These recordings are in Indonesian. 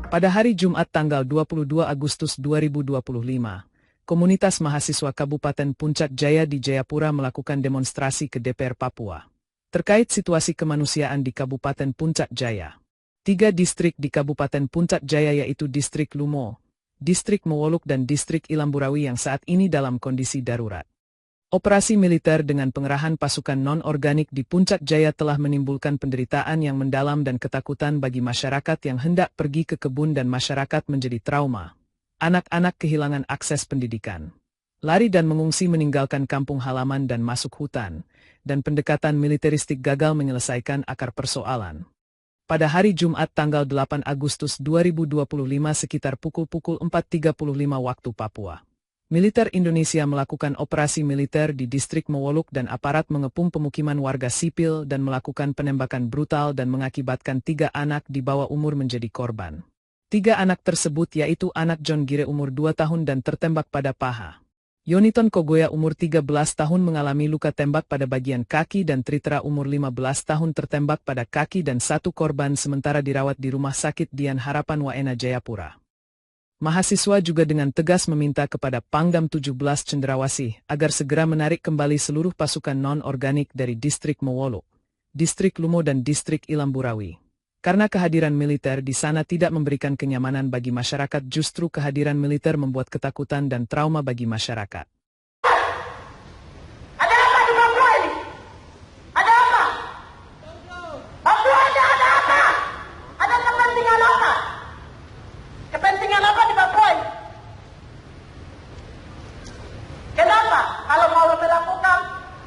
Pada hari Jumat tanggal 22 Agustus 2025, komunitas mahasiswa Kabupaten Puncak Jaya di Jayapura melakukan demonstrasi ke DPR Papua terkait situasi kemanusiaan di Kabupaten Puncak Jaya. 3 distrik di Kabupaten Puncak Jaya yaitu Distrik Lumo, Distrik Mowoluk dan Distrik Ilamburawi yang saat ini dalam kondisi darurat. Operasi militer dengan pengerahan pasukan non-organik di Puncak Jaya telah menimbulkan penderitaan yang mendalam dan ketakutan bagi masyarakat yang hendak pergi ke kebun dan masyarakat menjadi trauma. Anak-anak kehilangan akses pendidikan, lari dan mengungsi meninggalkan kampung halaman dan masuk hutan, dan pendekatan militeristik gagal menyelesaikan akar persoalan. Pada hari Jumat tanggal 8 Agustus 2025 sekitar pukul 4.35 waktu Papua, militer Indonesia melakukan operasi militer di Distrik Mowoluk dan aparat mengepung pemukiman warga sipil dan melakukan penembakan brutal dan mengakibatkan 3 anak di bawah umur menjadi korban. 3 anak tersebut yaitu anak John Gire umur 2 tahun dan tertembak pada paha. Yoniton Kogoya umur 13 tahun mengalami luka tembak pada bagian kaki dan Tritra umur 15 tahun tertembak pada kaki dan 1 korban sementara dirawat di Rumah Sakit Dian Harapan Waena Jayapura. Mahasiswa juga dengan tegas meminta kepada Pangdam 17 Cendrawasih agar segera menarik kembali seluruh pasukan non-organik dari Distrik Mowoluk, Distrik Lumo dan Distrik Ilamburawi. Karena kehadiran militer di sana tidak memberikan kenyamanan bagi masyarakat, justru kehadiran militer membuat ketakutan dan trauma bagi masyarakat. Ada apa di Papua ini? Ada apa? Papua ada apa? Ada kepentingan apa? Kepentingan apa di Papua ini? Kenapa? Kalau mau melakukan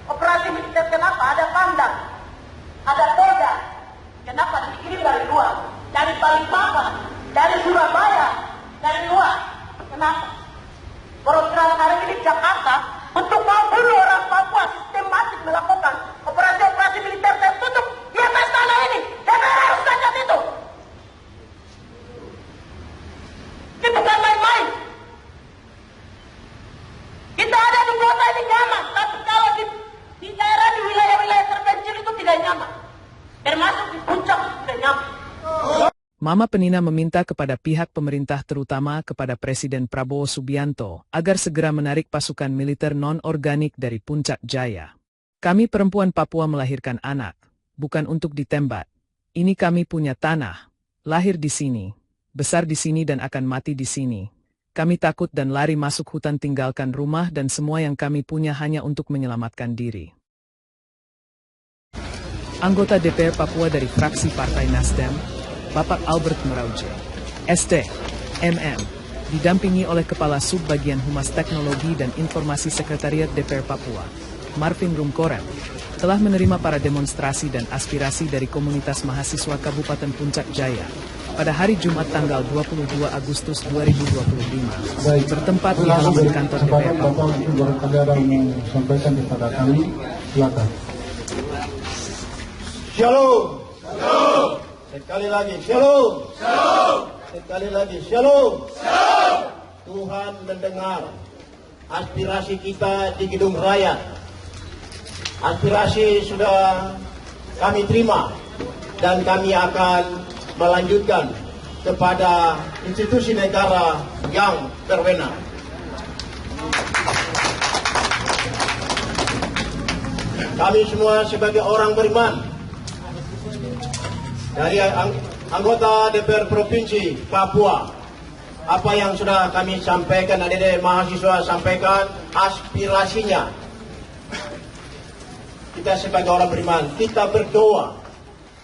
operasi militer, kenapa? Ada Pangdam, ada Polda. Kenapa dikirim dari luar? Dari Balikpapan, dari Surabaya, dari luar. Kenapa? Program hari ini Jakarta untuk mau bunuh orang Papua sistematik melakukan operasi-operasi militer tertutup di atas tanah ini. DPR harus cacat itu. Ini bukan main-main. Kita ada di kota ini nyaman, tapi kalau di daerah, di wilayah-wilayah terpencil itu tidak nyaman. Termasuk di puncak tidak nyaman. Mama Penina meminta kepada pihak pemerintah terutama kepada Presiden Prabowo Subianto agar segera menarik pasukan militer non-organik dari Puncak Jaya. Kami perempuan Papua melahirkan anak, bukan untuk ditembak. Ini kami punya tanah, lahir di sini, besar di sini dan akan mati di sini. Kami takut dan lari masuk hutan tinggalkan rumah dan semua yang kami punya hanya untuk menyelamatkan diri. Anggota DPR Papua dari fraksi Partai Nasdem, Bapak Albert Merauje, ST, MM, didampingi oleh Kepala Subbagian Humas Teknologi dan Informasi Sekretariat DPR Papua, Marvin Rumkorem, telah menerima para demonstrasi dan aspirasi dari komunitas mahasiswa Kabupaten Puncak Jaya pada hari Jumat tanggal 22 Agustus 2025, bertempat di halaman kantor DPR Papua. Barangkali ada yang sampaikan kepada kami, silakan. Shalom. Shalom. Sekali lagi shalom. Shalom. Sekali lagi shalom. Shalom. Tuhan mendengar aspirasi kita di Gedung Raya. Aspirasi sudah kami terima dan kami akan melanjutkan kepada institusi negara yang berwenang. Kami semua sebagai orang beriman dari anggota DPR Provinsi Papua, apa yang sudah kami sampaikan, adik-adik mahasiswa sampaikan aspirasinya. Kita sebagai orang beriman, kita berdoa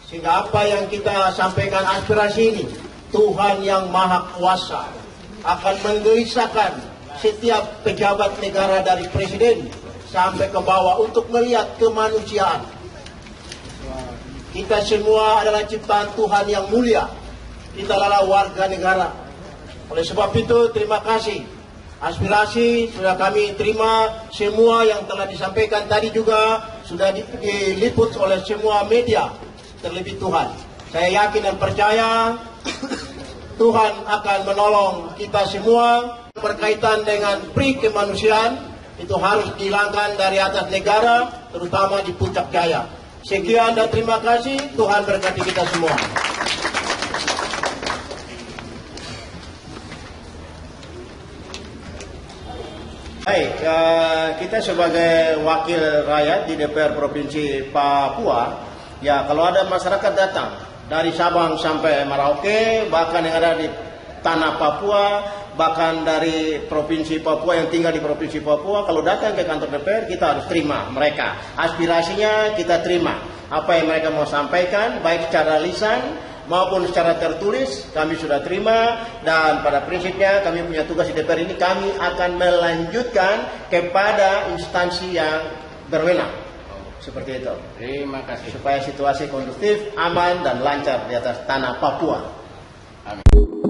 sehingga apa yang kita sampaikan aspirasi ini, Tuhan yang Maha Kuasa akan menggelisahkan setiap pejabat negara dari presiden sampai ke bawah untuk melihat kemanusiaan. Kita semua adalah ciptaan Tuhan yang mulia. Kita adalah warga negara. Oleh sebab itu, terima kasih. Aspirasi sudah kami terima, semua yang telah disampaikan tadi juga sudah diliput oleh semua media, terlebih Tuhan. Saya yakin dan percaya Tuhan akan menolong kita semua. Berkaitan dengan pri kemanusiaan, itu harus dihilangkan dari atas negara, terutama di Puncak Jaya. Sekian dan terima kasih. Tuhan berkati kita semua. Baik, kita sebagai wakil rakyat di DPR Provinsi Papua, ya kalau ada masyarakat datang dari Sabang sampai Merauke, bahkan yang ada di tanah Papua, bahkan dari Provinsi Papua yang tinggal di Provinsi Papua, kalau datang ke kantor DPR kita harus terima mereka. Aspirasinya kita terima. Apa yang mereka mau sampaikan, baik secara lisan maupun secara tertulis, kami sudah terima. Dan pada prinsipnya kami punya tugas di DPR ini, kami akan melanjutkan kepada instansi yang berwenang. Seperti itu. Terima kasih. Supaya situasi kondusif, aman, dan lancar di atas tanah Papua. Amin.